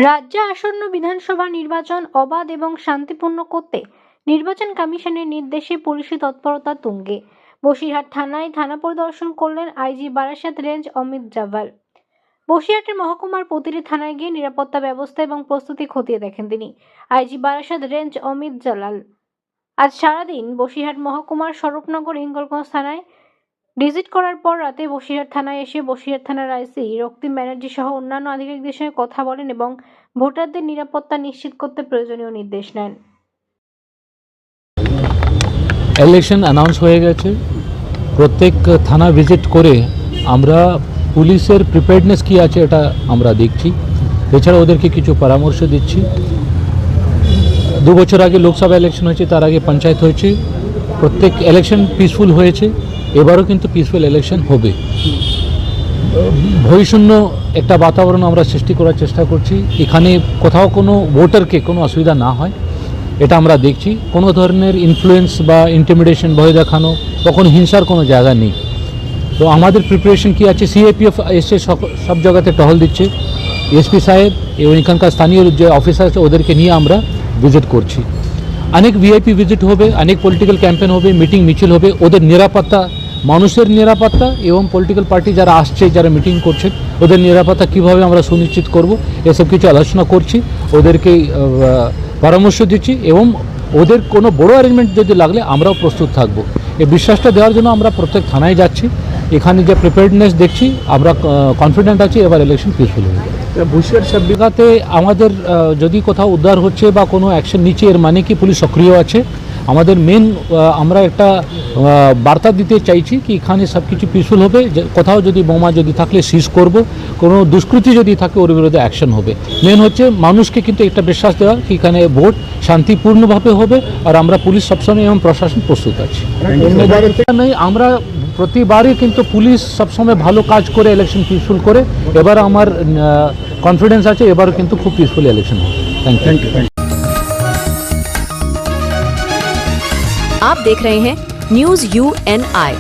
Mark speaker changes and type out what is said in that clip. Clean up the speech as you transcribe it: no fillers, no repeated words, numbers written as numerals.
Speaker 1: রাজ্যে আসন্ন বিধানসভা নির্বাচন অবাধ এবং শান্তিপূর্ণ করতে নির্বাচন কমিশনের নির্দেশে পুলিশি তৎপরতা তুঙ্গে। বসিরহাট থানায় থানা পরিদর্শন করলেন আইজি বারাসাত রেঞ্জ অমিত জাভাল। বসিরহাটের মহকুমার প্রতিটি থানায় গিয়ে নিরাপত্তা ব্যবস্থা এবং প্রস্তুতি খতিয়ে দেখেন তিনি। আইজি বারাসাত রেঞ্জ অমিত জালাল আজ সারাদিন বসিরহাট মহকুমার স্বরূপনগর হিঙ্গলগঞ্জ থানায় ভিজিট করার পর রাতে বসিরহাট থানায় এসে বসিরহাট থানার আইসি রক্তিম ব্যানার্জি সহ অন্যান্য আধিকারিকদের সঙ্গে কথা বলেন এবং ভোটারদের নিরাপত্তা নিশ্চিত করতে প্রয়োজনীয় নির্দেশ নেন।
Speaker 2: ইলেকশন অ্যানাউন্স হয়ে গেছে। প্রত্যেক থানা ভিজিট করে আমরা পুলিশের প্রিপেয়ারনেস কী আছে এটা আমরা দেখছি। এছাড়া ওদেরকে কিছু পরামর্শ দিচ্ছি। 2 বছর আগে লোকসভা ইলেকশন হয়েছে, তার আগে পঞ্চায়েত হয়েছে। প্রত্যেক ইলেকশন পিসফুল হয়েছে, এবারও কিন্তু পিসফুল ইলেকশন হবে। ভয়শূন্য একটা বাতাবরণ আমরা সৃষ্টি করার চেষ্টা করছি। এখানে কোথাও কোনো ভোটারকে কোনো অসুবিধা না হয় এটা আমরা দেখছি। কোনো ধরনের ইনফ্লুয়েন্স বা ইন্টিমিডেশন, ভয় দেখানো বা কোনো হিংসার কোনো জায়গা নেই। তো আমাদের প্রিপারেশন কী আছে, সিএপিএফ এসে সব জায়গাতে টহল দিচ্ছে। এসপি সাহেব এবং এখানকার স্থানীয় যে অফিসার আছে ওদেরকে নিয়ে আমরা ভিজিট করছি। অনেক ভিআইপি ভিজিট হবে, অনেক পলিটিক্যাল ক্যাম্পেন হবে, মিটিং মিছিল হবে। ওদের নিরাপত্তা, মানুষের নিরাপত্তা এবং পলিটিক্যাল পার্টি যারা আসছে, যারা মিটিং করছে, ওদের নিরাপত্তা কীভাবে আমরা সুনিশ্চিত করব এসব কিছু আলোচনা করছি। ওদেরকে পরামর্শ দিচ্ছি এবং ওদের কোনো বড় অ্যারেঞ্জমেন্ট যদি লাগলে আমরাও প্রস্তুত থাকবো। এই বিশ্বাসটা দেওয়ার জন্য আমরা প্রত্যেক থানায় যাচ্ছি। এখানে যে প্রিপেয়ারনেস দেখছি, আমরা কনফিডেন্ট আছি এবার ইলেকশন পিসফুল হবে। বসিরহাট সব জায়গাতে আমাদের যদি কোথাও উদ্ধার হচ্ছে বা কোনো অ্যাকশন নিচ্ছে, এর মানে কি পুলিশ সক্রিয় আছে। আমাদের মেন আমরা একটা বার্তা দিতে চাইছি কি এখানে সব কিছু পিসফুল হবে। কোথাও যদি বোমা যদি থাকলে সিজ করব, কোনো দুষ্কৃতি যদি থাকে ওর বিরুদ্ধে অ্যাকশন হবে। মেন হচ্ছে মানুষকে কিন্তু একটা বিশ্বাস দেওয়া কি এখানে ভোট শান্তিপূর্ণভাবে হবে, আর আমরা পুলিশ সবসময় এবং প্রশাসন প্রস্তুত আছি। নেই, আমরা প্রতিবারই কিন্তু পুলিশ সবসময় ভালো কাজ করে ইলেকশন পিসফুল করে। এবার আমার কনফিডেন্স আছে এবার কিন্তু খুব পিসফুল ইলেকশন হবে। Thank you.
Speaker 3: आप देख रहे हैं न्यूज़ UNI।